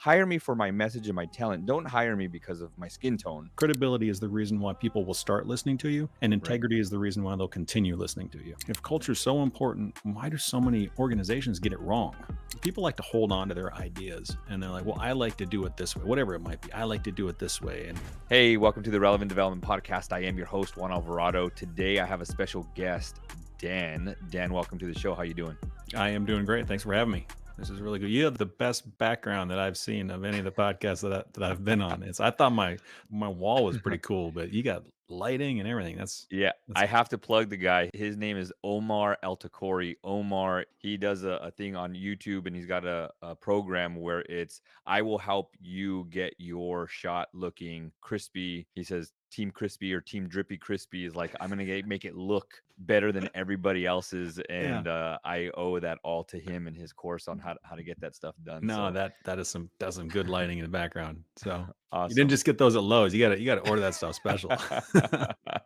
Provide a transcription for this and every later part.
hire me for my message and my talent. Don't hire me because of my skin tone. Credibility is the reason why people will start listening to you, and Right. integrity is the reason why they'll continue listening to you. If culture is so important, why do so many organizations get it wrong? People like to hold on to their ideas, and they're like, well, I like to do it this way, whatever it might be. I like to do it this way. And Hey, welcome to the Relevant Development Podcast. I am your host, Juan Alvarado. Today, I have a special guest, Dan. Dan, welcome to the show. How you doing? I am doing great. Thanks for having me. This is really good. You have the best background that I've seen of any of the podcasts that I've been on. I thought my wall was pretty cool, but you got lighting and everything. That's I have to plug the guy. His name is Omar Eltakori. Omar, he does a thing on YouTube, and he's got a program where it's, I will help you get your shot looking crispy. He says Team Crispy or Team Drippy Crispy is like, I'm going to make it look better than everybody else's. And I owe that all to him and his course on how to get that stuff done. No, So that's some good lighting in the background. So you didn't awesome. just get those at Lowe's. You got to order that stuff special.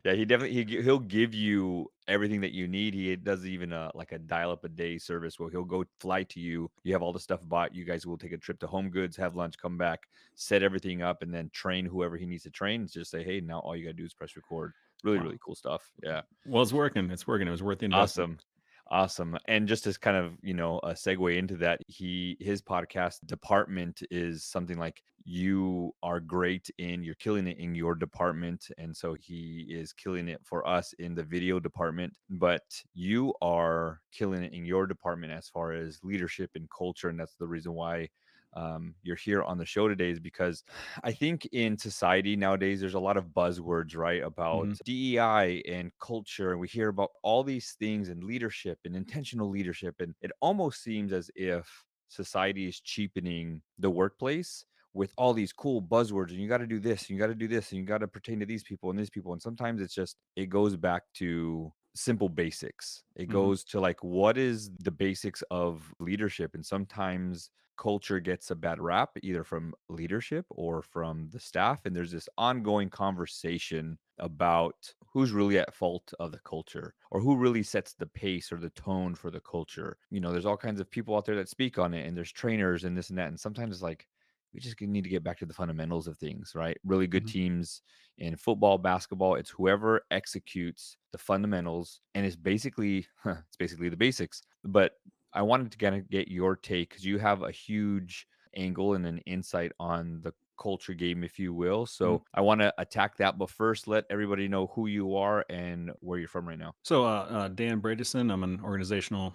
Yeah, he'll give you everything that you need. He does even like a dial up a day service where he'll go fly to you. You have all the stuff bought. You guys will take a trip to Home Goods, have lunch, come back, set everything up, and then train whoever he needs to train. It's just say, hey, now all you gotta do is press record. Really, Wow. really cool stuff. Yeah. Well, it's working. It's working. It was worth the investment. Awesome. Awesome. And just as kind of, a segue into that, his podcast department is something like, you are great you're killing it in your department. And so he is killing it for us in the video department, but you are killing it in your department as far as leadership and culture. And that's the reason why you're here on the show today, is because I think in society nowadays, there's a lot of buzzwords, right, about Mhm. DEI and culture. And we hear about all these things and leadership and intentional leadership. And it almost seems as if society is cheapening the workplace with all these cool buzzwords. And you got to do this, and you got to do this, and you got to pertain to these people and these people. And sometimes it goes back to simple basics. It Mhm. goes to like, what is the basics of leadership? And sometimes culture gets a bad rap, either from leadership or from the staff. And there's this ongoing conversation about who's really at fault of the culture, or who really sets the pace or the tone for the culture. There's all kinds of people out there that speak on it, and there's trainers and this and that. And sometimes it's like, we just need to get back to the fundamentals of things, right? Really good Mhm. teams in football, basketball, it's whoever executes the fundamentals, and it's basically the basics. But I wanted to kind of get your take, because you have a huge angle and an insight on the culture game, if you will. Mhm. So I want to attack that. But first, let everybody know who you are and where you're from right now. So, Dan Bredeson, I'm an organizational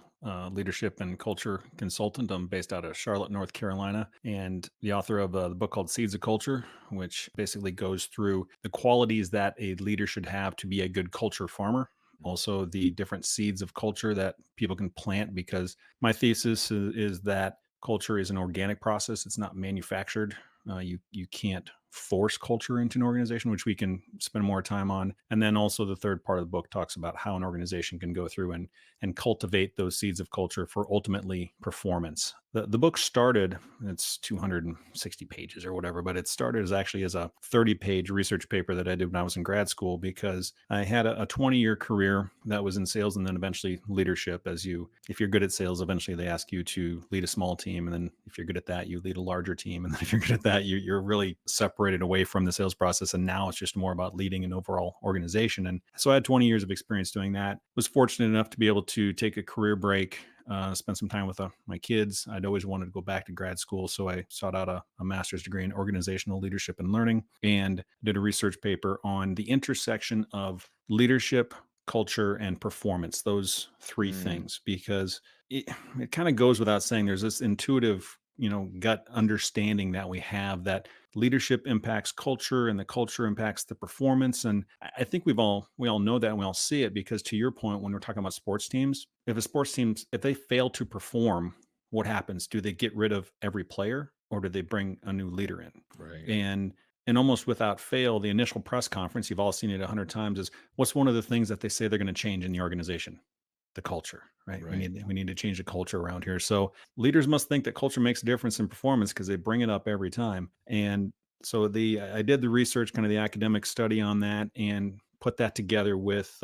leadership and culture consultant. I'm based out of Charlotte, North Carolina, and the author of the book called Seeds of Culture, which basically goes through the qualities that a leader should have to be a good culture farmer. Also, the different seeds of culture that people can plant, because my thesis is that culture is an organic process. It's not manufactured. You can't force culture into an organization, which we can spend more time on. And then also the third part of the book talks about how an organization can go through and cultivate those seeds of culture for ultimately performance. The book started, it's 260 pages or whatever, but it started as a 30-page research paper that I did when I was in grad school, because I had a 20-year career that was in sales and then eventually leadership. If you're good at sales, eventually they ask you to lead a small team. And then if you're good at that, you lead a larger team. And then if you're good at that, you're really separated away from the sales process. And now it's just more about leading an overall organization. And so I had 20 years of experience doing that. Was fortunate enough to be able to take a career break, spend some time with my kids. I'd always wanted to go back to grad school, so I sought out a master's degree in organizational leadership and learning, and did a research paper on the intersection of leadership, culture, and performance, those three Mm, things, because it kind of goes without saying, there's this intuitive gut understanding that we have that leadership impacts culture and the culture impacts the performance. And I think we all know that, and we all see it, because to your point, when we're talking about sports teams, if they fail to perform, what happens? Do they get rid of every player, or do they bring a new leader in? right. And almost without fail, the initial press conference, you've all seen it 100 times, is what's one of the things that they say they're going to change in the organization? The culture, right? We Right. need to change the culture around here. So leaders must think that culture makes a difference in performance, because they bring it up every time. And so I did the research, kind of the academic study on that, and put that together with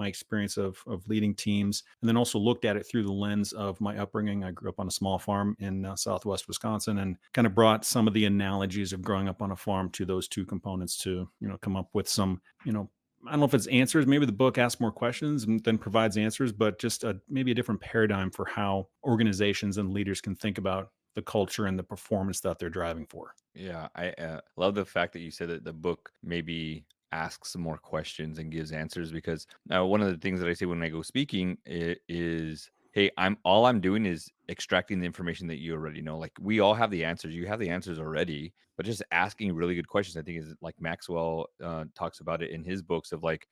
my experience of leading teams, and then also looked at it through the lens of my upbringing. I grew up on a small farm in Southwest Wisconsin, and kind of brought some of the analogies of growing up on a farm to those two components to, come up with some, I don't know if it's answers. Maybe the book asks more questions and then provides answers, but just maybe a different paradigm for how organizations and leaders can think about the culture and the performance that they're driving for. Yeah, I love the fact that you said that the book maybe asks some more questions and gives answers because one of the things that I say when I go speaking is, "Hey, I'm doing is extracting the information that you already know. Like we all have the answers. You have the answers already, but just asking really good questions. I think is like Maxwell talks about it in his books of like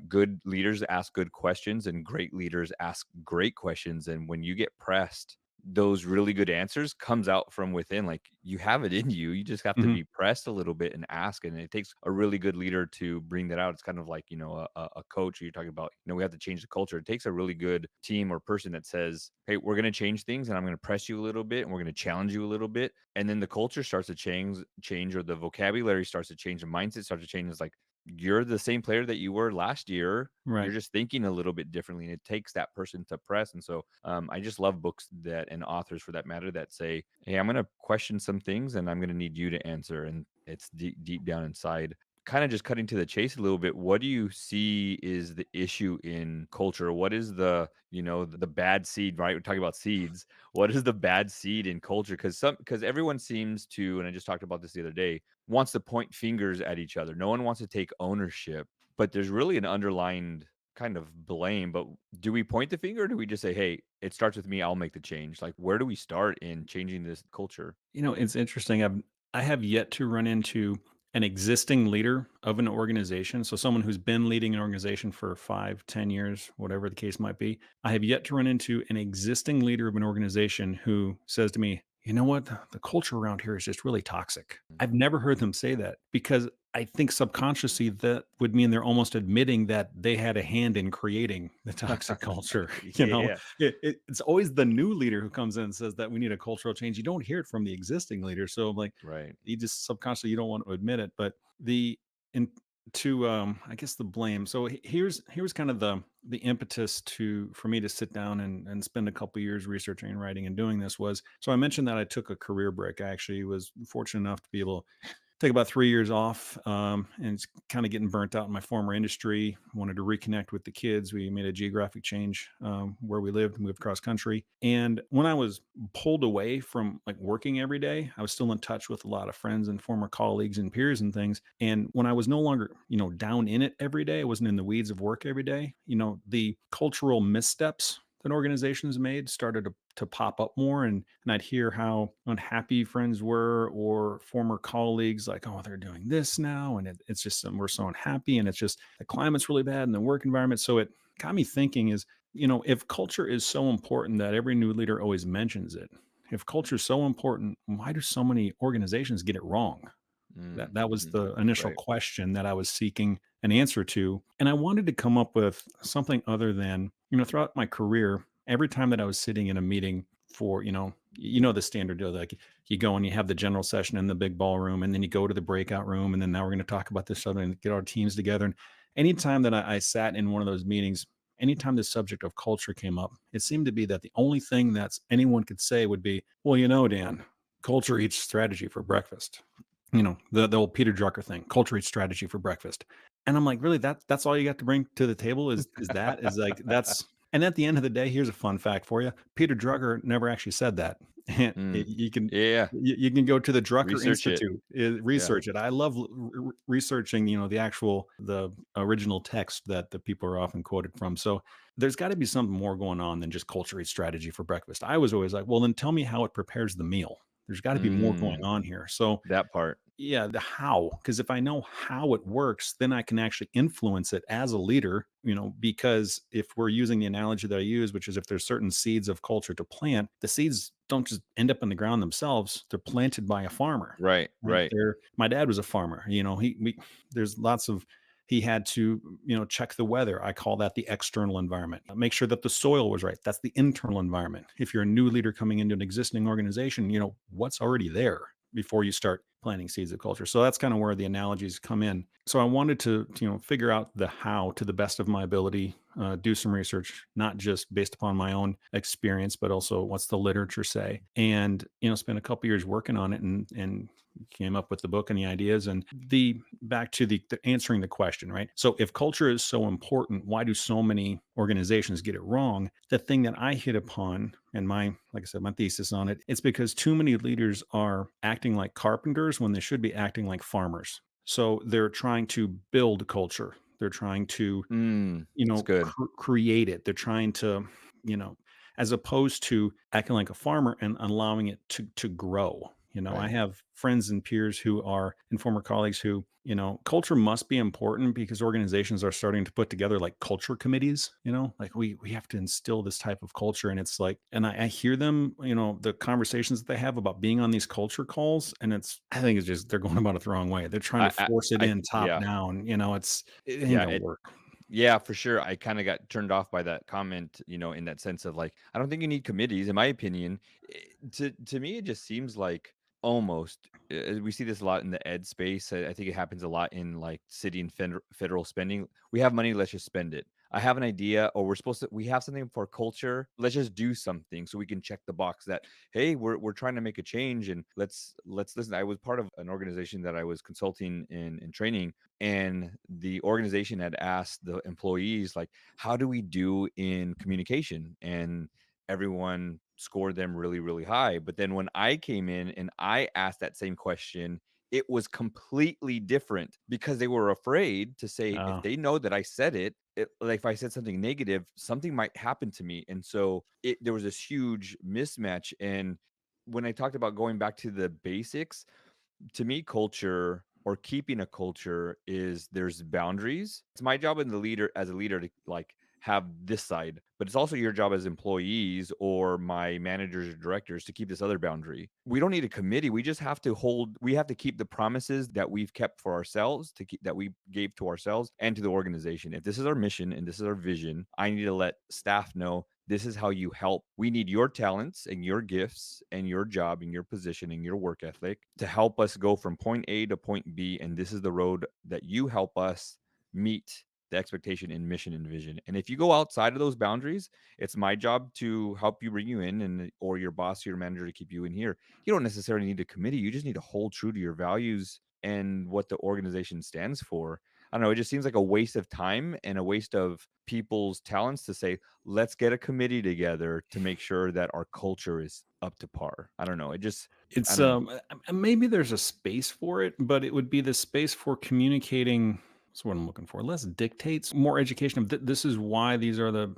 good leaders ask good questions and great leaders ask great questions. And when you get pressed those really good answers comes out from within. Like you have it in you. You just have to Mhm. be pressed a little bit and ask. And it takes a really good leader to bring that out. It's kind of like, a coach you're talking about, we have to change the culture. It takes a really good team or person that says, "Hey, we're going to change things and I'm going to press you a little bit and we're going to challenge you a little bit." And then the culture starts to change or the vocabulary starts to change, the mindset starts to change. It's like, you're the same player that you were last year. You're Right. just thinking a little bit differently, and it takes that person to press. And so, I just love books that and authors for that matter that say, "Hey, I'm going to question some things, and I'm going to need you to answer." And it's deep down inside. Kind of just cutting to the chase a little bit. What do you see is the issue in culture? What is the bad seed? Right, we're talking about seeds. What is the bad seed in culture? Because everyone seems to, and I just talked about this the other day, wants to point fingers at each other. No one wants to take ownership, but there's really an underlying kind of blame. But do we point the finger or do we just say, "Hey, it starts with me, I'll make the change"? Like, where do we start in changing this culture? It's interesting. I have yet to run into an existing leader of an organization. So someone who's been leading an organization for 5, 10 years, whatever the case might be. I have yet to run into an existing leader of an organization who says to me, "You know what? The culture around here is just really toxic." I've never heard them say that because I think subconsciously that would mean they're almost admitting that they had a hand in creating the toxic culture. Yeah. It's always the new leader who comes in and says that we need a cultural change. You don't hear it from the existing leader. So I'm like, Right. you just subconsciously you don't want to admit it. But the in to I guess the blame. So here's kind of the impetus to for me to sit down and spend a couple years researching and writing and doing this was, so I mentioned that I took a career break. I actually was fortunate enough to be able take about 3 years off, and it's kind of getting burnt out in my former industry. Wanted to reconnect with the kids. We made a geographic change where we lived, moved cross country. And when I was pulled away from like working every day, I was still in touch with a lot of friends and former colleagues and peers and things. And when I was no longer, down in it every day, I wasn't in the weeds of work every day, the cultural missteps that organizations made started to pop up more, and I'd hear how unhappy friends were or former colleagues like, "Oh, they're doing this now and it's just we're so unhappy and it's just the climate's really bad in the work environment." So it got me thinking is, if culture is so important that every new leader always mentions it, if culture is so important, why do so many organizations get it wrong? That was Mm-hmm. the initial Right. question that I was seeking an answer to, and I wanted to come up with something other than, throughout my career, every time that I was sitting in a meeting for, the standard deal, like you go and you have the general session in the big ballroom, and then you go to the breakout room, and then now we're going to talk about this other and get our teams together. And anytime that I sat in one of those meetings, anytime the subject of culture came up, it seemed to be that the only thing that anyone could say would be, "Well, Dan, culture eats strategy for breakfast." The old Peter Drucker thing, culture eats strategy for breakfast. And I'm like, really, that's all you got to bring to the table is that is like that's, and at the end of the day, here's a fun fact for you. Peter Drucker never actually said that. And Mm. you can Yeah. you can go to the Drucker Research it. Institute, Yeah. research it. I love researching, the original text that the people are often quoted from. So there's got to be something more going on than just culture eats strategy for breakfast. I was always like, well, then tell me how it prepares the meal. There's got to be more going Mm. on here. So That part. yeah, the how, because if I know how it works, then I can actually influence it as a leader, because if we're using the analogy that I use, which is if there's certain seeds of culture to plant, the seeds don't just end up in the ground themselves. They're planted by a farmer, Right. right? Right. My dad was a farmer, there's lots of, he had to, check the weather. I call that the external environment. Make sure that the soil was right. That's the internal environment. If you're a new leader coming into an existing organization, what's already there before you start planting seeds of culture. So that's kind of where the analogies come in. So I wanted to, figure out the how to the best of my ability, do some research, not just based upon my own experience, but also what's the literature say, and spend a couple years working on it, and came up with the book and the ideas and the back to the answering the question, right? So if culture is so important, why do so many organizations get it wrong? The thing that I hit upon and like I said, my thesis on it, it's because too many leaders are acting like carpenters when they should be acting like farmers. So they're trying to build culture. They're trying to, That's good. create it. They're trying to, you know, as opposed to acting like a farmer and allowing it to grow. I Right. have friends and peers who are and former colleagues who, culture must be important because organizations are starting to put together like culture committees, like we have to instill this type of culture. And it's like, and I hear them, the conversations that they have about being on these culture calls. And I think it's just, they're going about it the wrong way. They're trying to I force it in top yeah. down, it ain't Yeah, gonna work. yeah, for sure. I kinda got turned off by that comment, in that sense of, like, I don't think you need committees, in my opinion. To me, it just seems like almost we see this a lot in the ed space. I think it happens a lot in, like, city and federal spending. We have money, let's just spend it. I have an idea, or we have something for culture, let's just do something so we can check the box that, "Hey, we're trying to make a change, and let's listen." I was part of an organization that I was consulting in training, and the organization had asked the employees, like, how do we do in communication? And everyone scored them really, really high. But then when I came in and I asked that same question, it was completely different because they were afraid to say, if Uh, they know that I said like if I said something negative, something might happen to me. And so there was this huge mismatch. And when I talked about going back to the basics, to me, culture or keeping a culture is there's boundaries. It's my job as a leader to like have this side, but it's also your job as employees or my managers or directors to keep this other boundary. We don't need a committee. We have to keep the promises that we've kept for ourselves to keep that we gave to ourselves and to the organization. If this is our mission and this is our vision, I need to let staff know this is how you help. We need your talents and your gifts and your job and your position and your work ethic to help us go from point A to point B. And this is the road that you help us meet the expectation and mission and vision. And if you go outside of those boundaries, it's my job to help you bring you in and or your boss or your manager to keep you in here. You don't necessarily need a committee. You just need to hold true to your values and what the organization stands for. I don't know. It just seems like a waste of time and a waste of people's talents to say, let's get a committee together to make sure that our culture is up to par. I don't know. I It's don't know. maybe there's a space for it, but it would be the space for communicating. That's what I'm looking for. Less dictates, more education of this is why these are the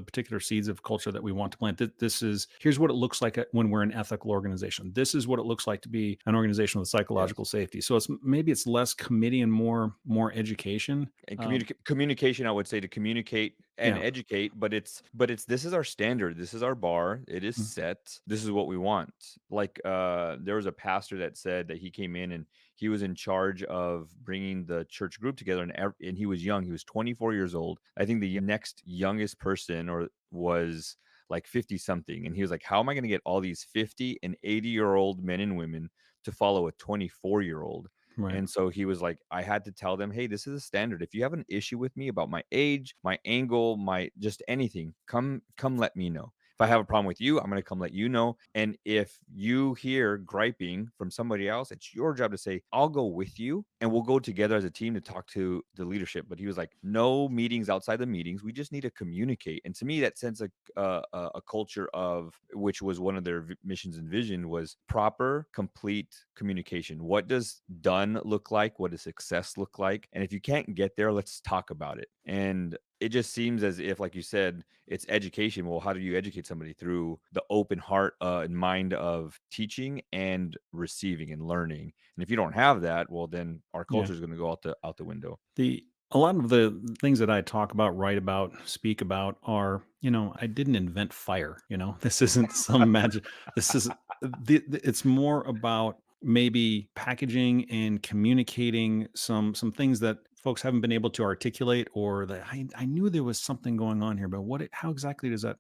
particular seeds of culture that we want to plant. This is here's what it looks like when we're an ethical organization. This is what it looks like to be an organization with psychological Yes. safety. So maybe it's less committee and more education. And communication, I would say to communicate and Yeah. educate, but it's this is our standard, this is our bar, it is Mm. set, this is what we want. Like, there was a pastor that said that he came in and he was in charge of bringing the church group together, and he was young, he was 24 years old. I think the next youngest person or was like 50 something, and he was like, "How am I gonna get all these 50 and 80-year-old men and women to follow a 24-year-old?" Right. And so he was like, I had to tell them, hey, this is a standard. If you have an issue with me about my age, my angle, my just anything, come let me know. If I have a problem with you, I'm going to come let you know. And if you hear griping from somebody else, it's your job to say, I'll go with you and we'll go together as a team to talk to the leadership. But he was like, no meetings outside the meetings. We just need to communicate. And to me, that sends a culture of which was one of their missions and vision was proper, complete communication. What does done look like? What does success look like? And if you can't get there, let's talk about it. And it just seems as if, like you said, it's education. Well, how do you educate somebody through the open heart and mind of teaching and receiving and learning? And if you don't have that, well, then our Yeah. culture is going to go out the window. The A lot of the things that I talk about, write about, speak about are, I didn't invent fire, This isn't some magic. This is it's more about maybe packaging and communicating some things that folks haven't been able to articulate, or that I knew there was something going on here, but how exactly does that,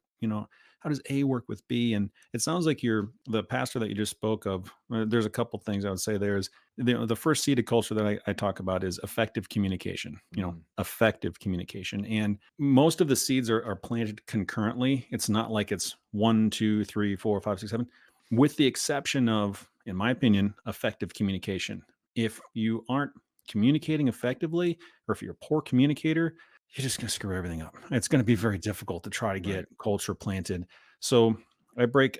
how does A work with B? And it sounds like you're the pastor that you just spoke of. There's a couple things I would say. There's the first seed of culture that I talk about is effective communication. Mm, Effective communication, and most of the seeds are planted concurrently. It's not like it's one, two, three, four, five, six, seven, with the exception of, in my opinion, effective communication. If you aren't communicating effectively, or if you're a poor communicator, you're just going to screw everything up. It's going to be very difficult to try to right. get culture planted. So I break,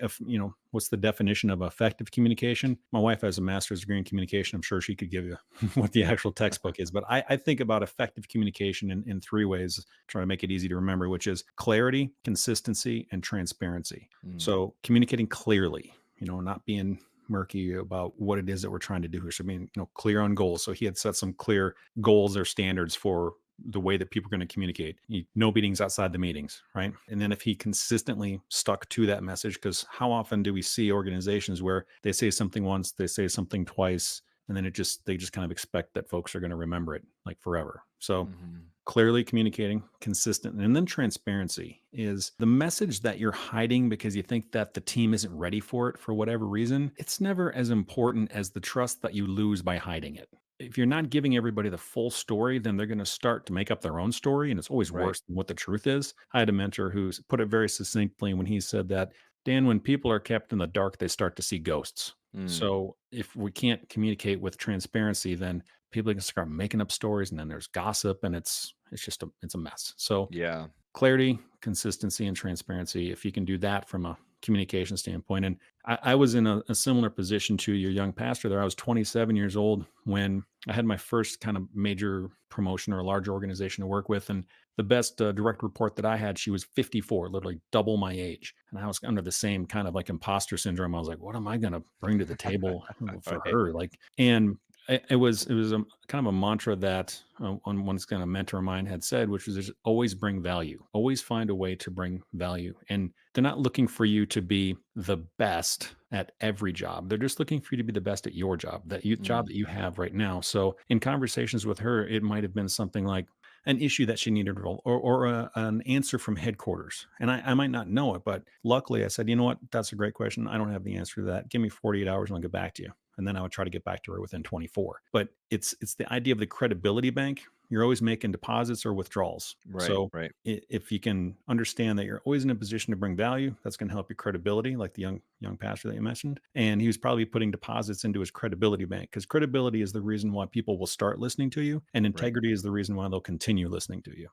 what's the definition of effective communication? My wife has a master's degree in communication. I'm sure she could give you what the actual textbook is. But I think about effective communication in three ways, trying to make it easy to remember, which is clarity, consistency, and transparency. Mm, So communicating clearly, not being murky about what it is that we're trying to do here. So being, clear on goals. So he had set some clear goals or standards for the way that people are going to communicate. No meetings outside the meetings, right? And then if he consistently stuck to that message, because how often do we see organizations where they say something once, they say something twice, and then they just kind of expect that folks are going to remember it like forever. So mhm. clearly communicating, consistent, and then transparency is the message that you're hiding because you think that the team isn't ready for it for whatever reason. It's never as important as the trust that you lose by hiding it. If you're not giving everybody the full story, then they're going to start to make up their own story, and it's always Right. worse than what the truth is. I had a mentor who put it very succinctly when he said that, Dan, when people are kept in the dark, they start to see ghosts. Mm, So if we can't communicate with transparency, then people can start making up stories, and then there's gossip, and it's a mess. So yeah. clarity, consistency, and transparency. If you can do that from a communication standpoint. And I was in a similar position to your young pastor there. I was 27 years old when I had my first kind of major promotion or a larger organization to work with. And the best direct report that I had, she was 54, literally double my age. And I was under the same kind of like imposter syndrome. I was like, what am I going to bring to the table for Right. her? Like, and it was a kind of a mantra that on one's kind of mentor of mine had said, which was just always bring value, always find a way to bring value. And they're not looking for you to be the best at every job. They're just looking for you to be the best at your job, job Mm, that you have right now. So in conversations with her, it might have been something like an issue that she needed or an answer from headquarters. And I might not know it, but luckily I said, you know what? That's a great question. I don't have the answer to that. Give me 48 hours and I'll get back to you, and then I would try to get back to her within 24. But it's the idea of the credibility bank. You're always making deposits or withdrawals. right. So Right. if you can understand that you're always in a position to bring value, that's going to help your credibility, like the young pastor that you mentioned. And he was probably putting deposits into his credibility bank, because credibility is the reason why people will start listening to you, and Right. integrity is the reason why they'll continue listening to you.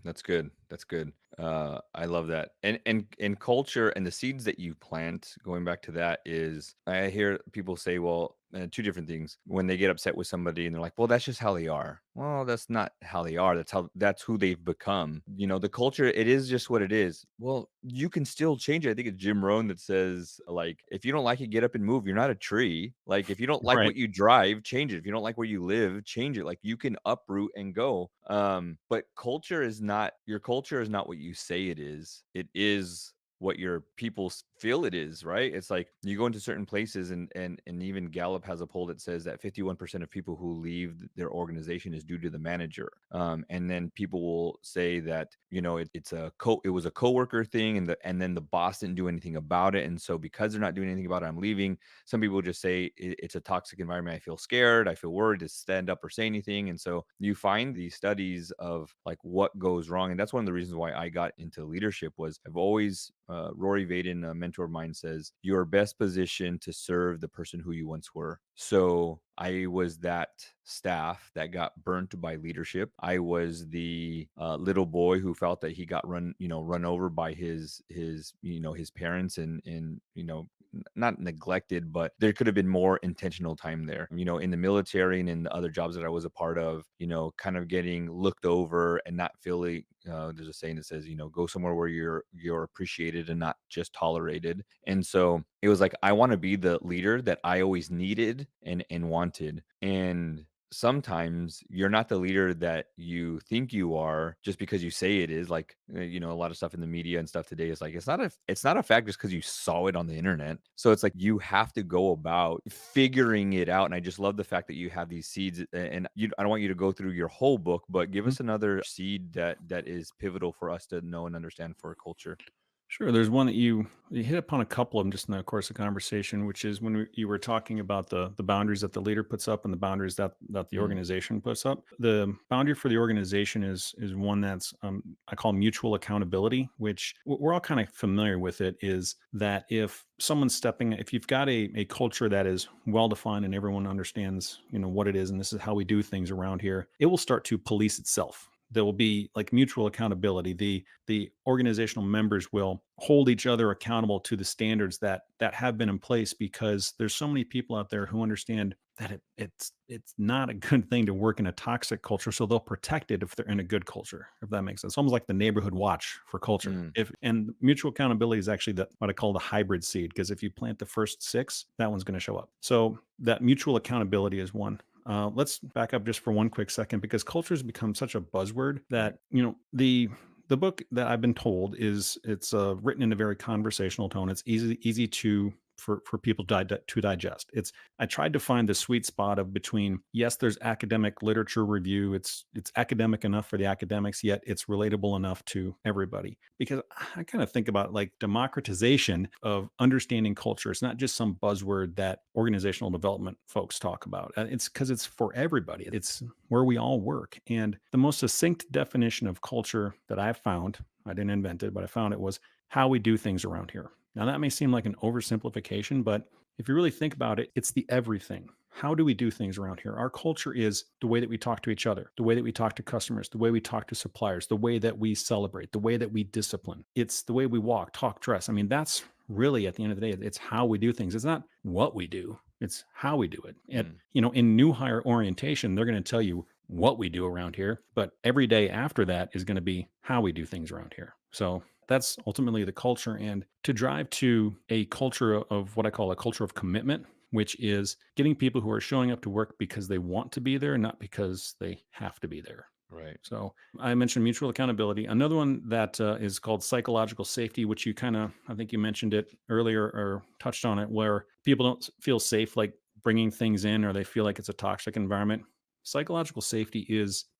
That's good. That's good. I love that. And culture and the seeds that you plant, going back to that, is I hear people say, well, two different things. When they get upset with somebody and they're like, well, that's just how they are. Well, that's not how they are. That's who they've become. The culture, it is just what it is. Well, you can still change it. I think it's Jim Rohn that says, like, if you don't like it, get up and move. You're not a tree. Like, if you don't like Right. what you drive, change it. If you don't like where you live, change it. Like, you can uproot and go. But your culture is not what you say it is. It is what your people feel it is, right? It's like you go into certain places, and even Gallup has a poll that says that 51% of people who leave their organization is due to the manager. And then people will say that, it was a coworker thing, and then the boss didn't do anything about it, and so because they're not doing anything about it, I'm leaving. Some people just say it's a toxic environment. I feel scared. I feel worried to stand up or say anything. And so you find these studies of like what goes wrong. And that's one of the reasons why I got into leadership. Was I've always, Rory Vaden, a mentor of mine, says, you're best positioned to serve the person who you once were. So I was that staff that got burnt by leadership. I was the little boy who felt that he got run over by his parents, and not neglected, but there could have been more intentional time there. In the military and in the other jobs that I was a part of, kind of getting looked over and not feeling. There's a saying that says, go somewhere where you're appreciated and not just tolerated. And so it was like I want to be the leader that I always needed and wanted. And sometimes you're not the leader that you think you are just because you say it is. Like, a lot of stuff in the media and stuff today is like it's not a fact just because you saw it on the internet. So it's like you have to go about figuring it out. And I just love the fact that you have these seeds. And I don't want you to go through your whole book, but give Mhm. us another seed that is pivotal for us to know and understand for a culture. Sure. There's one that you hit upon a couple of them just in the course of conversation, which is when you were talking about the boundaries that the leader puts up and the boundaries that the Mm, organization puts up. The boundary for the organization is one that's I call mutual accountability, which we're all kind of familiar with. It is that if you've got a culture that is well defined and everyone understands what it is and this is how we do things around here, it will start to police itself. There will be like mutual accountability. The organizational members will hold each other accountable to the standards that have been in place, because there's so many people out there who understand that it's not a good thing to work in a toxic culture, so they'll protect it if they're in a good culture, if that makes sense. Almost like the neighborhood watch for culture. mm, If and mutual accountability is actually what I call the hybrid seed, because if you plant the first six, that one's going to show up. So that mutual accountability is one. Let's back up just for one quick second, because culture has become such a buzzword right. that the book that I've been told it's written in a very conversational tone. It's easy to for people to digest. I tried to find the sweet spot of between, yes, there's academic literature review. It's academic enough for the academics, yet it's relatable enough to everybody. Because I kind of think about like democratization of understanding culture. It's not just some buzzword that organizational development folks talk about. It's because it's for everybody. It's where we all work. And the most succinct definition of culture that I've found, I didn't invent it, but I found it, was how we do things around here. Now, that may seem like an oversimplification, but if you really think about it, it's the everything. How do we do things around here? Our culture is the way that we talk to each other, the way that we talk to customers, the way we talk to suppliers, the way that we celebrate, the way that we discipline. It's the way we walk, talk, dress. I mean, that's really at the end of the day, it's how we do things. It's not what we do, it's how we do it. Mm, In new hire orientation, they're going to tell you what we do around here, but every day after that is going to be how we do things around here. So that's ultimately the culture. And to drive to a culture of what I call a culture of commitment, which is getting people who are showing up to work because they want to be there, not because they have to be there. right. So I mentioned mutual accountability. Another one that is called psychological safety, which I think you mentioned it earlier or touched on it, where people don't feel safe like bringing things in, or they feel like it's a toxic environment. Psychological safety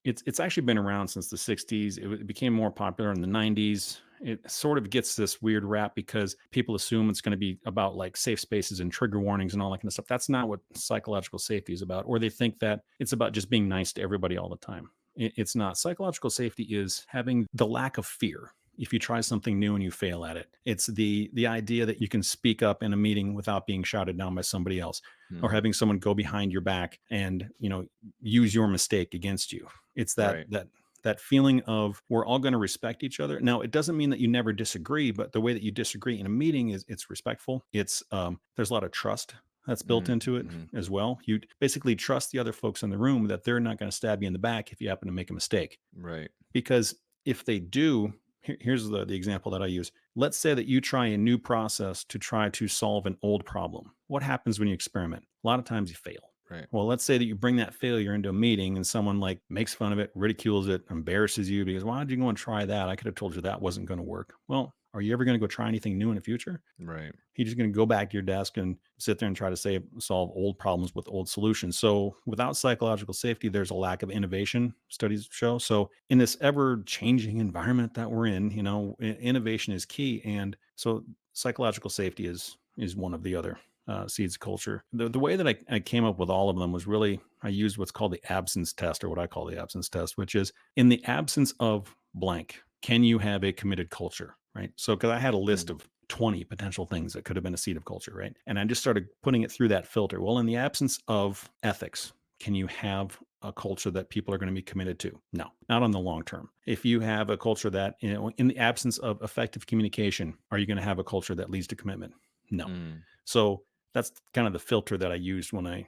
it's actually been around since the 60s. It became more popular in the 90s. It sort of gets this weird rap because people assume it's going to be about like safe spaces and trigger warnings and all that kind of stuff. That's not what psychological safety is about. Or they think that it's about just being nice to everybody all the time. It's not. Psychological safety is having the lack of fear if you try something new and you fail at it. It's the idea that you can speak up in a meeting without being shouted down by somebody else, or Mm, having someone go behind your back and use your mistake against you. It's right. that feeling of we're all going to respect each other. Now, it doesn't mean that you never disagree, but the way that you disagree in a meeting is it's respectful. It's there's a lot of trust that's built Mm, into it mhm, as well. You basically trust the other folks in the room that they're not going to stab you in the back if you happen to make a mistake. right. Because if they do, here's the example that I use. Let's say that you try a new process to try to solve an old problem. What happens when you experiment? A lot of times you fail. Right. Well, let's say that you bring that failure into a meeting and someone like makes fun of it, ridicules it, embarrasses you because why did you go and try that? I could have told you that wasn't going to work. Well, are you ever going to go try anything new in the future? Right. You're just going to go back to your desk and sit there and try to solve old problems with old solutions. So without psychological safety, there's a lack of innovation, studies show. So in this ever changing environment that we're in, innovation is key. And so psychological safety is one of the other seeds of culture. The way that I came up with all of them was really, I used what's called the absence test, or what I call the absence test, which is in the absence of blank, can you have a committed culture? Right. So, because I had a list Mm, of 20 potential things that could have been a seed of culture, right? And I just started putting it through that filter. Well, in the absence of ethics, can you have a culture that people are going to be committed to? No, not on the long term. If you have a culture that, in the absence of effective communication, are you going to have a culture that leads to commitment? No. mm, So that's kind of the filter that I used when I,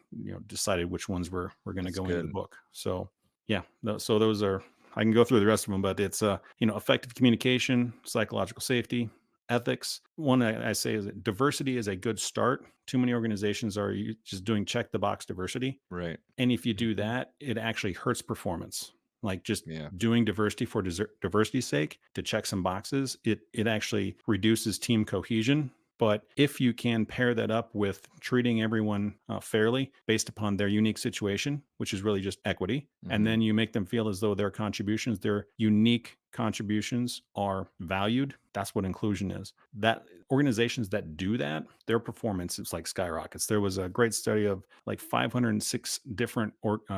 decided which ones were going to that's go into the good. book. So yeah, so those are, I can go through the rest of them, but it's effective communication, psychological safety, ethics. One I say is that diversity is a good start. Too many organizations are just doing check the box diversity. Right. And if you do Mhm. that, it actually hurts performance. Like just Yeah. doing diversity for diversity's sake to check some boxes, it actually reduces team cohesion But if you can pair that up with treating everyone fairly based upon their unique situation, which is really just equity, and Hmm. then you make them feel as though their contributions, their unique contributions are valued, that's what inclusion is. That organizations that do that, their performance is like skyrockets. There was a great study of like 506 different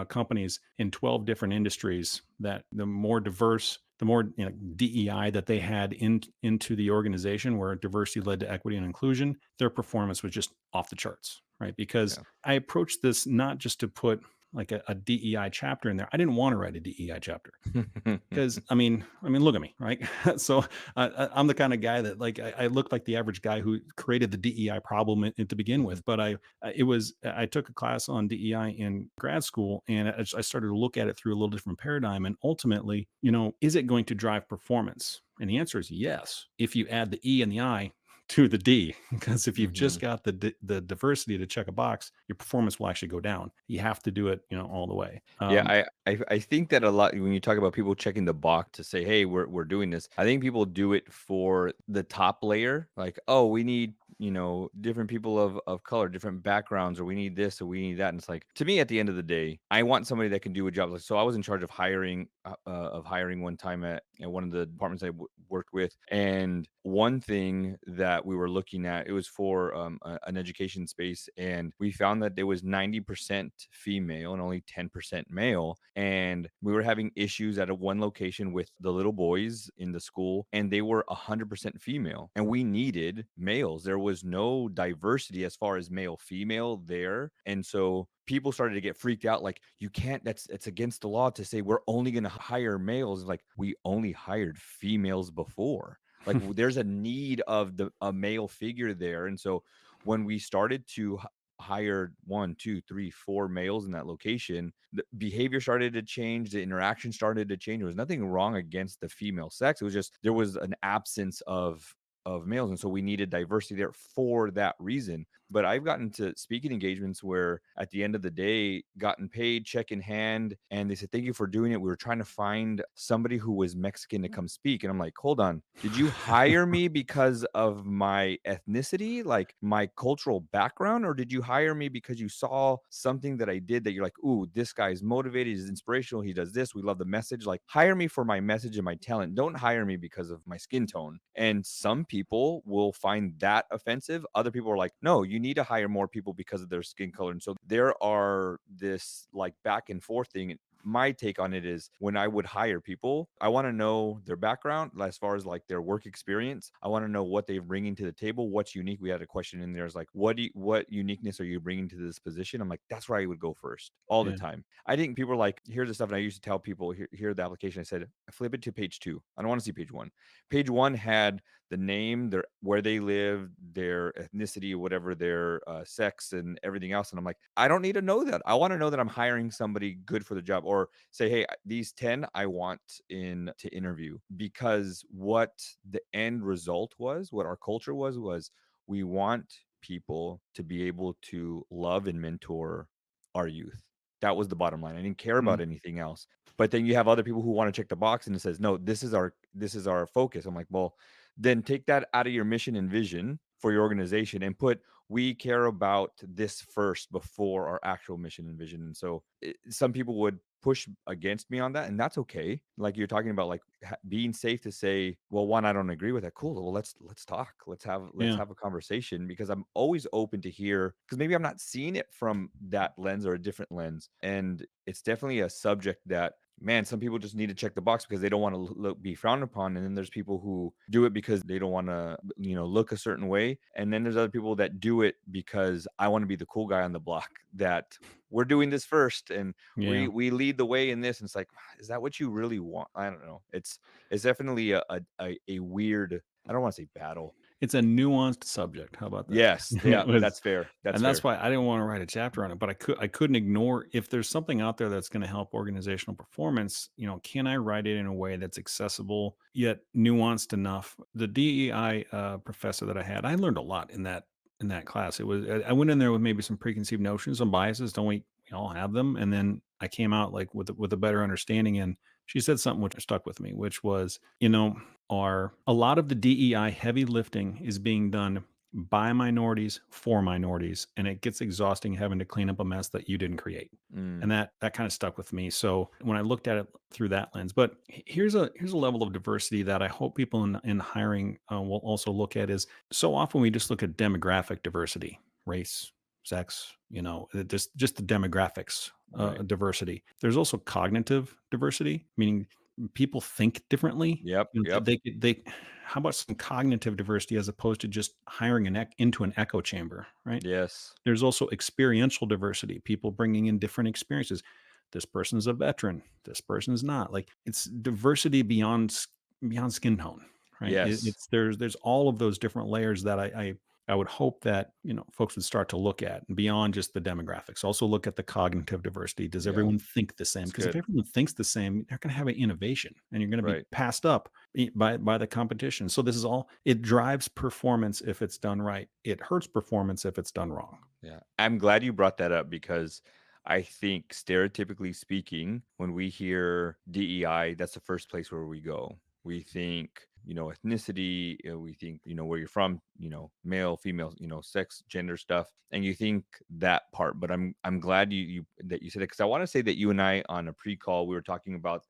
companies in 12 different industries that the more diverse, the more DEI that they had into the organization, where diversity led to equity and inclusion, their performance was just off the charts, right? Because Yeah. I approached this not just to put like a DEI chapter in there. I didn't want to write a DEI chapter. Because I mean, look at me, right? So I'm the kind of guy that like I look like the average guy who created the DEI problem to begin Mhm. with. But I took a class on DEI in grad school, and I started to look at it through a little different paradigm. And ultimately, is it going to drive performance? And the answer is yes. If you add the E and the I to the D, because if you've just Mhm. got the diversity to check a box, your performance will actually go down. You have to do it, all the way. Yeah, I think that a lot when you talk about people checking the box to say, "Hey, we're doing this." I think people do it for the top layer, like, "Oh, we need, different people of color, different backgrounds, or we need this, or we need that." And it's like, to me, at the end of the day, I want somebody that can do a job. Like, so I was in charge of hiring one time at one of the departments worked with, and one thing that we were looking at, it was for an education space, and we found that there was 90% female and only 10% male, and we were having issues at one location with the little boys in the school, and they were 100% female, and we needed males. There was no diversity as far as male female there, and so people started to get freaked out, like, you can't, it's against the law to say we're only going to hire males. Like, we only hired females before. Like, there's a need of a male figure there. And so when we started to hire one, two, three, four males in that location, the behavior started to change, the interaction started to change. There was nothing wrong against the female sex. It was just there was an absence of males, and so we needed diversity there for that reason. But I've gotten to speaking engagements where at the end of the day, gotten paid, check in hand, and they said, "Thank you for doing it. We were trying to find somebody who was Mexican to come speak." And I'm like, "Hold on. Did you hire me because of my ethnicity, like my cultural background, or did you hire me because you saw something that I did that you're like, ooh, this guy's motivated, he's inspirational, he does this, we love the message. Like, hire me for my message and my talent. Don't hire me because of my skin tone." And some people will find that offensive. Other people are like, "No, you need to hire more people because of their skin color." And so there are this like back and forth thing. My take on it is, when I would hire people, I want to know their background as far as like their work experience. I want to know what they're bringing to the table, what's unique. We had a question in there is like, what uniqueness are you bringing to this position? I'm like, that's where I would go first all the Yeah. time. I think people are like, here's the stuff. And I used to tell people, here the application. I said, flip it to page 2. I don't want to see page 1. Page 1 had the name, their where they live, their ethnicity, whatever their sex, and everything else. And I'm like, I don't need to know that. I want to know that I'm hiring somebody good for the job, or say, hey, these 10 I want in to interview, because what the end result was, what our culture was we want people to be able to love and mentor our youth. That was the bottom line. I didn't care Mm, about anything else. But then you have other people who want to check the box and it says, no, this is our focus. I'm like, well, then take that out of your mission and vision for your organization and put, we care about this first before our actual mission and vision. And so some people would push against me on that, and that's okay. Like you're talking about, like being safe to say, well, one, I don't agree with that. Cool. Well, let's talk. Let's yeah. have a conversation, because I'm always open to hear, because maybe I'm not seeing it from that lens or a different lens. And it's definitely a subject that, man, some people just need to check the box because they don't want to be frowned upon. And then there's people who do it because they don't want to, look a certain way. And then there's other people that do it because I want to be the cool guy on the block, that we're doing this first and we Yeah. we lead the way in this. And it's like, is that what you really want? I don't know. It's definitely a weird, I don't want to say battle. It's a nuanced subject. How about that? Yes. And Yeah, it was that's fair. That's and that's fair. why I didn't want to write a chapter on it, but I couldn't ignore if there's something out there that's going to help organizational performance, can I write it in a way that's accessible yet nuanced enough? The DEI professor that I had, I learned a lot in that class. It was I went in there with maybe some preconceived notions, some biases, don't we all have them? And then I came out like with a better understanding, and she said something which stuck with me, which was, are a lot of the DEI heavy lifting is being done by minorities for minorities, and it gets exhausting having to clean up a mess that you didn't create. And Mm, that kind of stuck with me. So when I looked at it through that lens, but here's a level of diversity that I hope people in hiring will also look at is so often we just look at demographic diversity, race, sex, just the demographics right. diversity. There's also cognitive diversity, meaning people think differently. Yep. Yep. They how about some cognitive diversity as opposed to just hiring into an echo chamber, right? Yes. There's also experiential diversity, people bringing in different experiences. This person's a veteran, this person's not. Like it's diversity beyond skin tone, right? Yes. It's there's all of those different layers that I would hope that folks would start to look at beyond just the demographics. Also look at the cognitive diversity. Does Yeah. everyone think the same? That's Because if good. everyone thinks the same, they're going to have an innovation, and you're going to be Right. passed up by the competition. So this is all, it drives performance if it's done right. It hurts performance if it's done wrong. Yeah. I'm glad you brought that up because I think stereotypically speaking, when we hear DEI, that's the first place where we go. We think, ethnicity, we think, where you're from, male, female, sex, gender stuff, and you think that part. But I'm glad you that you said it because I want to say that you and I on a pre-call we were talking about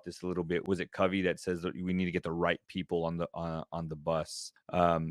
this a little bit. Was it Covey that says that we need to get the right people on the bus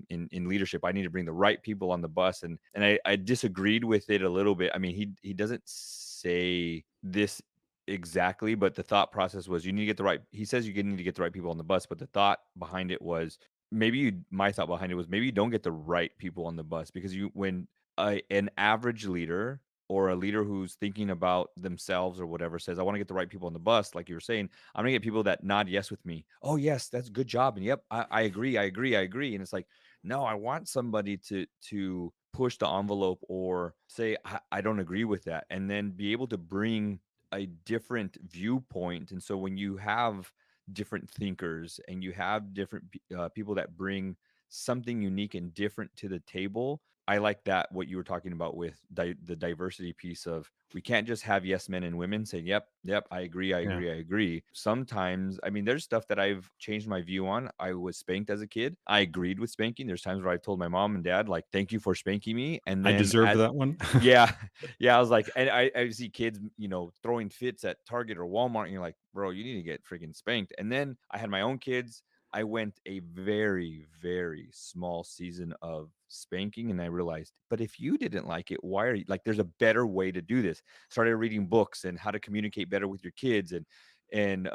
in leadership? I need to bring the right people on the bus, and I disagreed with it a little bit. I mean, he doesn't say this exactly, but the thought process was you need to get the right. He says you need to get the right people on the bus, but the thought behind it was my thought behind it was maybe you don't get the right people on the bus because when an average leader or a leader who's thinking about themselves or whatever says, I want to get the right people on the bus, like you were saying, I'm gonna get people that nod yes with me. Oh, yes, that's a good job. And yep, I agree, I agree, I agree. And it's like, no, I want somebody to push the envelope or say, I don't agree with that, and then be able to bring a different viewpoint. And so when you have different thinkers and you have different people that bring something unique and different to the table, I like that what you were talking about with the diversity piece of we can't just have yes men and women saying, yep, yep, I agree, I Yeah. agree, I agree. Sometimes, I mean, there's stuff that I've changed my view on. I was spanked as a kid. I agreed with spanking. There's times where I told my mom and dad, like, thank you for spanking me. And I then deserved that one. yeah, yeah, I was like, and I see kids, throwing fits at Target or Walmart, and you're like, bro, you need to get freaking spanked. And then I had my own kids. I went a very, very small season of spanking, and I realized, but if you didn't like it, why are you like? There's a better way to do this. Started reading books and how to communicate better with your kids, and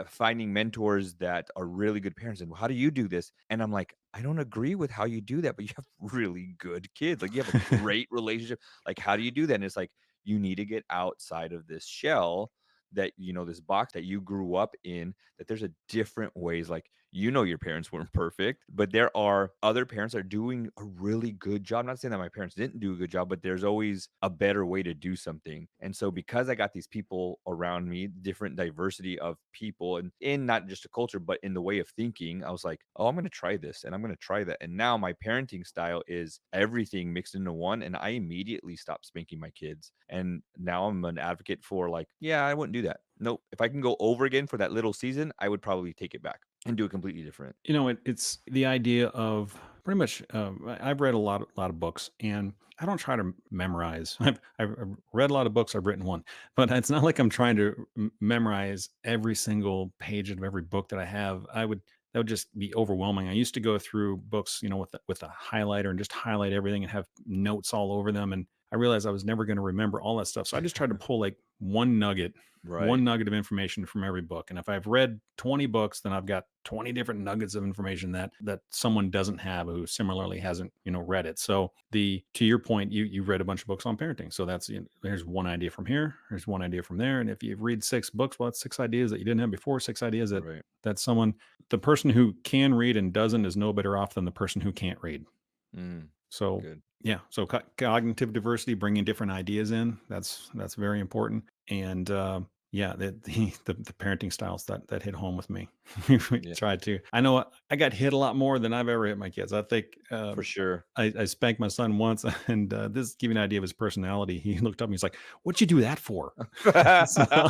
finding mentors that are really good parents. And how do you do this? And I'm like, I don't agree with how you do that, but you have really good kids. Like you have a great relationship. Like, how do you do that? And it's like, you need to get outside of this shell that, this box that you grew up in, that there's a different ways. Like, your parents weren't perfect, but there are other parents that are doing a really good job. I'm not saying that my parents didn't do a good job, but there's always a better way to do something. And so because I got these people around me, different diversity of people, and in not just a culture, but in the way of thinking, I was like, oh, I'm going to try this and I'm going to try that. And now my parenting style is everything mixed into one. And I immediately stopped spanking my kids. And now I'm an advocate for like, yeah, I wouldn't do that. Nope. If I can go over again for that little season, I would probably take it back and do it completely different. It's the idea of pretty much. I've read a lot of books, and I don't try to memorize. I've read a lot of books. I've written one, but it's not like I'm trying to memorize every single page of every book that I have. That would just be overwhelming. I used to go through books, with a highlighter and just highlight everything and have notes all over them. And I realized I was never going to remember all that stuff. So I just tried to pull like one Right. nugget of information from every book. And if I've read 20 books, then I've got 20 different nuggets of information that someone doesn't have who similarly hasn't, read it. So to your point, you've read a bunch of books on parenting. So that's, there's one idea from here, there's one idea from there. And if you read 6 books, well, that's 6 ideas that you didn't have before, 6 ideas Right. that the person who can read and doesn't is no better off than the person who can't read. Mm, So good. yeah, so cognitive diversity, bringing different ideas in, that's very important. And yeah, the parenting styles that hit home with me. We Yeah, tried to. I know I got hit a lot more than I've ever hit my kids. I think for sure. I spanked my son once, and this give you an idea of his personality. He looked up and he's like, "What'd you do that for?" So,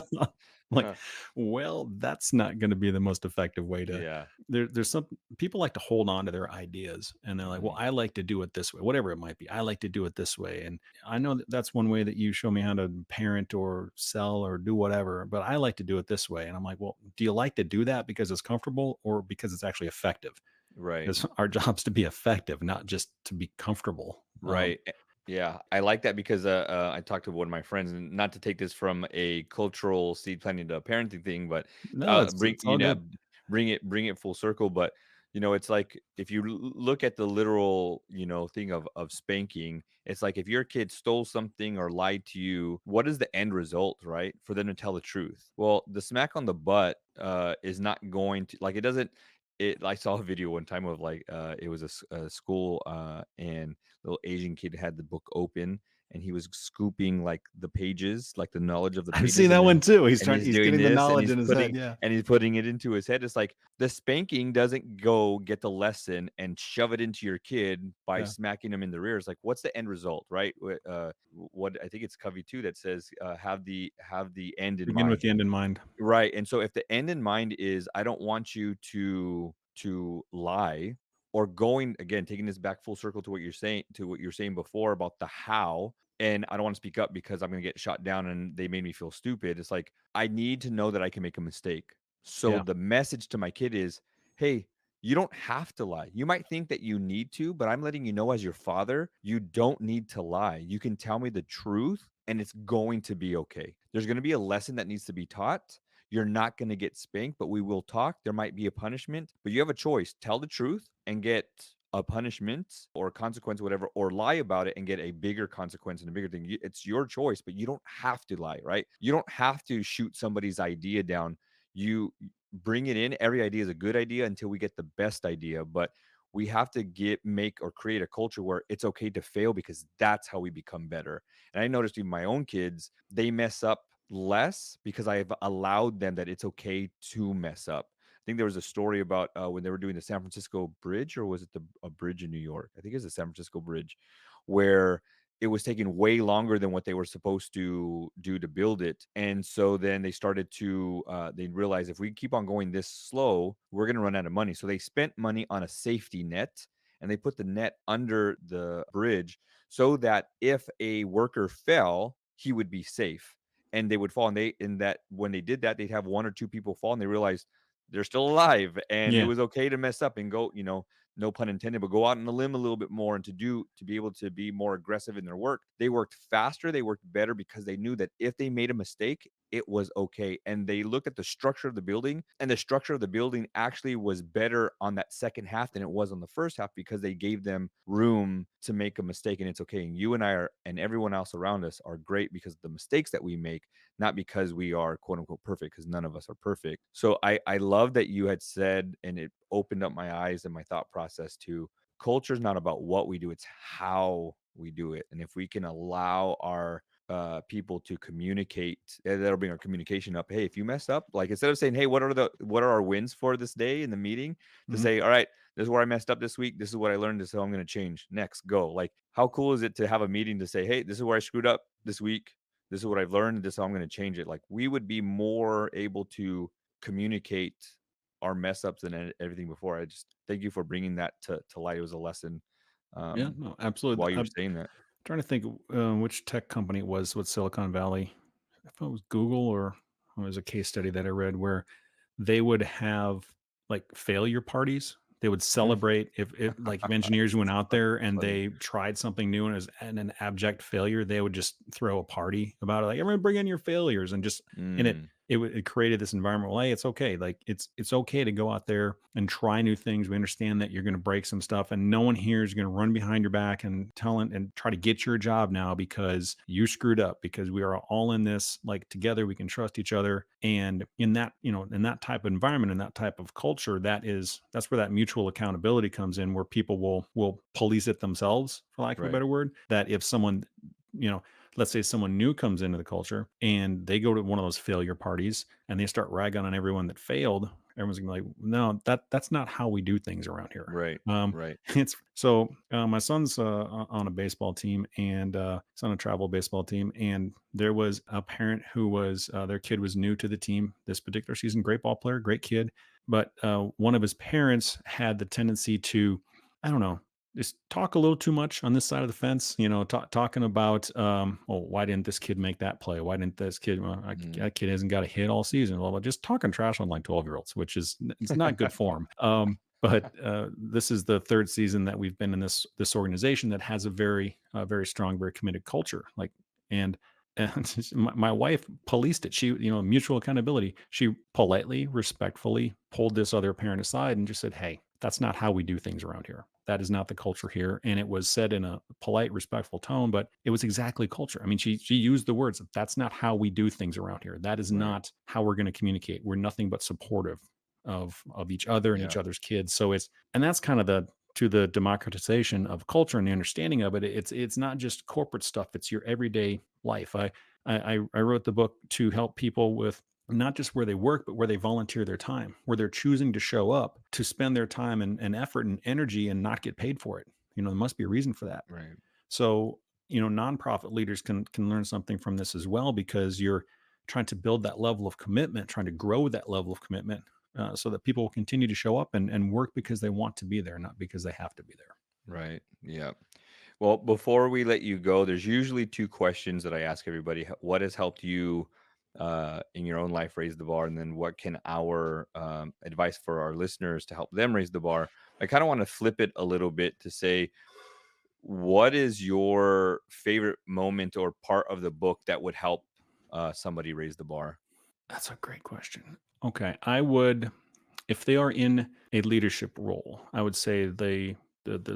Like, well, that's not going to be the most effective way to. Yeah. There's some people like to hold on to their ideas, and they're like, well, Mhm. I like to do it this way, whatever it might be. I like to do it this way, and I know that that's one way that you show me how to parent or sell or do whatever, but I like to do it this way. And I'm like, well, do you like to do that because it's comfortable or because it's actually effective? Right. Because our job's to be effective, not just to be comfortable. Right. Yeah, I like that because I talked to one of my friends, and not to take this from a cultural seed planting to a parenting thing, but No, bring it's all good. bring it full circle. But it's like if you look at the literal thing of spanking, it's like if your kid stole something or lied to you, what is the end result, right? For them to tell the truth. Well, the smack on the butt is not going to like it doesn't. I saw a video one time of like it was a school and little Asian kid had the book open and he was scooping like the pages, like the knowledge of the I've seen pages, that one too. and he's He's doing getting the this knowledge in his head. Yeah. and he's putting it into his head. It's like the spanking doesn't go get the lesson and shove it into your kid by Yeah. smacking him in the rear. It's like what's the end result, right? What I think it's Covey too that says have the end in Begin with mind. the end in mind. Right, and so if the end in mind is, I don't want you to lie, or going again, taking this back full circle to what you're saying before about the how, and I don't wanna speak up because I'm gonna get shot down and they made me feel stupid. It's like, I need to know that I can make a mistake. So Yeah. the message to my kid is, "Hey, you don't have to lie. You might think that you need to, but I'm letting you know as your father, you don't need to lie. You can tell me the truth and it's going to be okay. There's going to be a lesson that needs to be taught. You're not going to get spanked, but we will talk. There might be a punishment, but you have a choice. Tell the truth and get a punishment or a consequence, whatever, or lie about it and get a bigger consequence and a bigger thing. It's your choice, but you don't have to lie, right? You don't have to shoot somebody's idea down. You bring it in. Every idea is a good idea until we get the best idea, but we have to make or create a culture where it's okay to fail because that's how we become better. And I noticed even my own kids, they mess up less because I've allowed them that it's okay to mess up. I think there was a story about when they were doing the San Francisco Bridge, or was it a bridge in New York? I think it's the San Francisco Bridge, where it was taking way longer than what they were supposed to do to build it. And so then they started to they realized if we keep on going this slow, we're going to run out of money. So they spent money on a safety net, and they put the net under the bridge so that if a worker fell, he would be safe and they would fall. And they in that when they did that, they'd have one or two people fall, and they realized they're still alive, and it Yeah. was okay to mess up and go, no pun intended, but go out on a limb a little bit more, and to be able to be more aggressive in their work. They worked faster, they worked better because they knew that if they made a mistake, it was okay. And they looked at the structure of the building, and the structure of the building actually was better on that second half than it was on the first half because they gave them room to make a mistake, and it's okay. And you and I are, and everyone else around us are great because of the mistakes that we make, not because we are quote unquote perfect, because none of us are perfect. So I love that you had said, and it opened up my eyes and my thought process to culture is not about what we do, it's how we do it. And if we can allow our people to communicate, that'll bring our communication up. Hey, if you mess up, like instead of saying, hey, what are our wins for this day in the meeting, to Mhm. say, all right, this is where I messed up this week. This is what I learned. This is how I'm going to change. Next, go. Like, how cool is it to have a meeting to say, hey, this is where I screwed up this week. This is what I've learned. This is how I'm going to change it. Like, we would be more able to communicate our mess ups than everything before. I just thank you for bringing that to light. It was a lesson Yeah, um, no, absolutely. while you were saying that. Trying to think which tech company it was with Silicon Valley. If it was Google or it was a case study that I read where they would have like failure parties. They would Mm. celebrate if engineers went out there and Funny. they tried something new and it was an abject failure, they would just throw a party about it. Like everyone bring in your failures and just and Mm, it created this environment. Well, hey, it's okay. Like it's okay to go out there and try new things. We understand that you're going to break some stuff, and no one here is going to run behind your back and and try to get your job now because you screwed up. Because we are all in this like together. We can trust each other, and in that in that type of environment, in that type of culture, that's where that mutual accountability comes in, where people will police it themselves, for lack of a right. better word. That if someone you know let's say someone new comes into the culture and they go to one of those failure parties and they start ragging on everyone that failed. Everyone's gonna be like, no, that's not how we do things around here. Right. Um, Right. it's so my son's on a baseball team, and he's on a travel baseball team, and there was a parent who was their kid was new to the team this particular season. Great ball player, great kid, but one of his parents had the tendency to, I don't know, just talk a little too much on this side of the fence, talking about, oh, why didn't this kid make that play? Why didn't this kid, well, Mm. that kid hasn't got a hit all season. Well, just talking trash on like 12-year-olds, which is, it's not good form. But this is the third season that we've been in this organization that has a very strong, very committed culture. Like, and my wife policed it. She, mutual accountability. She politely, respectfully pulled this other parent aside and just said, "Hey, that's not how we do things around here. That is not the culture here." And it was said in a polite, respectful tone, but it was exactly culture. I mean, she used the words, "That's not how we do things around here. That is Right. not how we're going to communicate. We're nothing but supportive of each other and each Yeah. other's kids." So and that's kind of the democratization of culture and the understanding of it. It's not just corporate stuff, it's your everyday life. I wrote the book to help people with not just where they work, but where they volunteer their time, where they're choosing to show up to spend their time and effort and energy and not get paid for it. There must be a reason for that. Right. So, nonprofit leaders can learn something from this as well, because you're trying to build that level of commitment, trying to grow that level of commitment, so that people will continue to show up and work because they want to be there, not because they have to be there. Right. Yeah. Well, before we let you go, there's usually two questions that I ask everybody. What has helped you in your own life raise the bar? And then what can our advice for our listeners to help them raise the bar? I kind of want to flip it a little bit to say, what is your favorite moment or part of the book that would help somebody raise the bar? That's a great question. Okay, I would, if they are in a leadership role, I would say the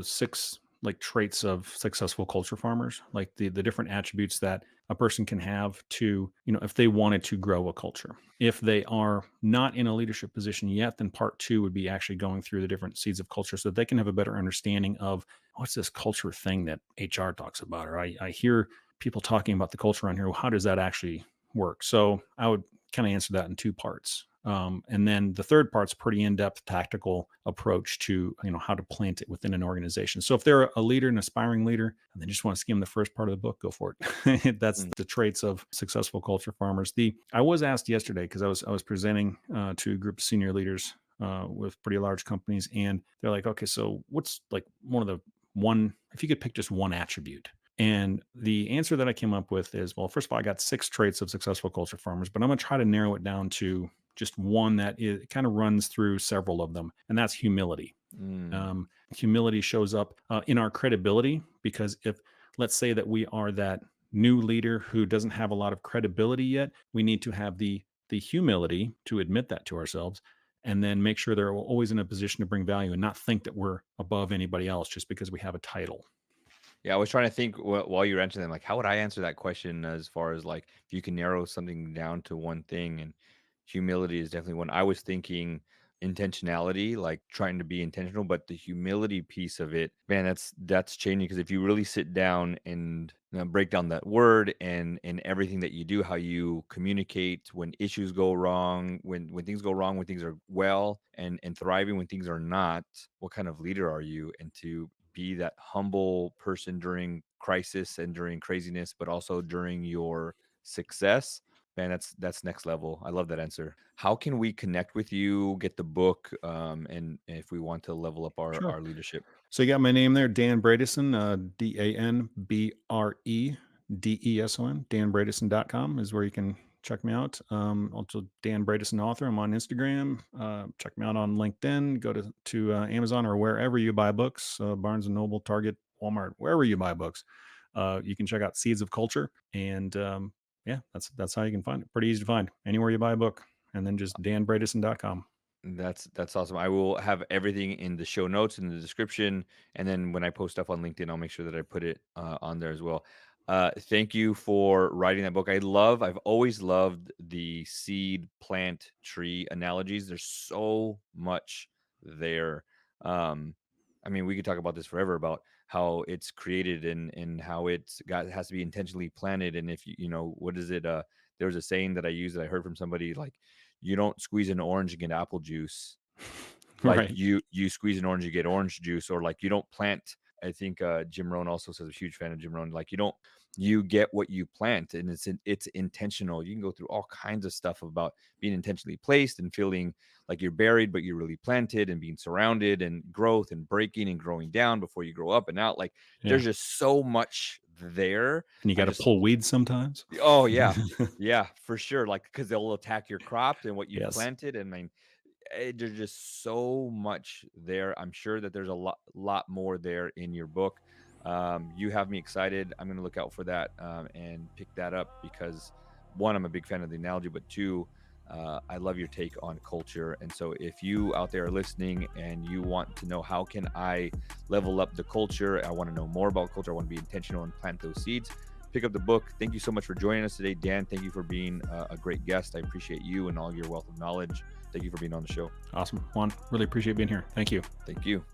six like traits of successful culture farmers, like the different attributes that a person can have to, if they wanted to grow a culture. If they are not in a leadership position yet, then part two would be actually going through the different seeds of culture so that they can have a better understanding of what's this culture thing that HR talks about, or I hear people talking about the culture on here. Well, how does that actually work? So I would kind of answer that in two parts. And then the third part's pretty in-depth tactical approach to how to plant it within an organization. So if they're a leader, an aspiring leader, and they just want to skim the first part of the book, go for it. That's Mm. the traits of successful culture farmers. The I was asked yesterday, because I was presenting to a group of senior leaders with pretty large companies, and they're like, okay, so what's like one of the one if you could pick just one attribute. And the answer that I came up with is, well, first of all, I got six traits of successful culture farmers, but I'm going to try to narrow it down to just one that kind of runs through several of them, and that's humility. Mm. Humility shows up in our credibility, because if, let's say that we are that new leader who doesn't have a lot of credibility yet, we need to have the humility to admit that to ourselves, and then make sure they're always in a position to bring value and not think that we're above anybody else just because we have a title. Yeah, I was trying to think while you were answering them, like, how would I answer that question as far as like if you can narrow something down to one thing? And humility is definitely one. I was thinking intentionality, like trying to be intentional, but the humility piece of it, man, that's changing because if you really sit down and break down that word and everything that you do, how you communicate when issues go wrong, when things go wrong, when things are well and thriving, when things are not, what kind of leader are you? And to be that humble person during crisis and during craziness, but also during your success. Man, that's next level. I love that answer. How can we connect with you, get the book, and if we want to level up our Sure. our leadership? So you got my name there, Dan Bredeson, DanBredeson. DanBredeson.com is where you can check me out. Also, Dan Bredeson author. I'm on Instagram. Check me out on LinkedIn. Go to Amazon or wherever you buy books, Barnes and Noble, Target, Walmart, wherever you buy books. You can check out Seeds of Culture, and yeah, that's how you can find it. Pretty easy to find anywhere you buy a book, and then just DanBredeson.com. That's awesome. I will have everything in the show notes in the description, and then when I post stuff on LinkedIn, I'll make sure that I put it on there as well. Thank you for writing that book. I've always loved the seed, plant, tree analogies. There's so much there. Um, I mean, we could talk about this forever about how it's created and how it has to be intentionally planted. And if you know what is it? There was a saying that I used that I heard from somebody like you don't squeeze an orange and get apple juice. Like Right. you squeeze an orange, you get orange juice, or like you don't plant. I think Jim Rohn also says, a huge fan of Jim Rohn. Like you get what you plant, and it's intentional. You can go through all kinds of stuff about being intentionally placed and feeling like you're buried, but you're really planted, and being surrounded, and growth and breaking and growing down before you grow up and out. Like Yeah. there's just so much there. And you I got to just pull weeds sometimes. Oh yeah, yeah, for sure. Like because they'll attack your crops and what you've Yes. planted, and I mean, there's just so much there. I'm sure that there's a lot more there in your book. You have me excited. I'm going to look out for that and pick that up because one, I'm a big fan of the analogy, but two, I love your take on culture. And so if you out there are listening and you want to know how can I level up the culture, I want to know more about culture, I want to be intentional and plant those seeds, pick up the book. Thank you so much for joining us today, Dan. Thank you for being a great guest. I appreciate you and all your wealth of knowledge. Thank you for being on the show. Awesome. Juan, really appreciate being here. Thank you. Thank you.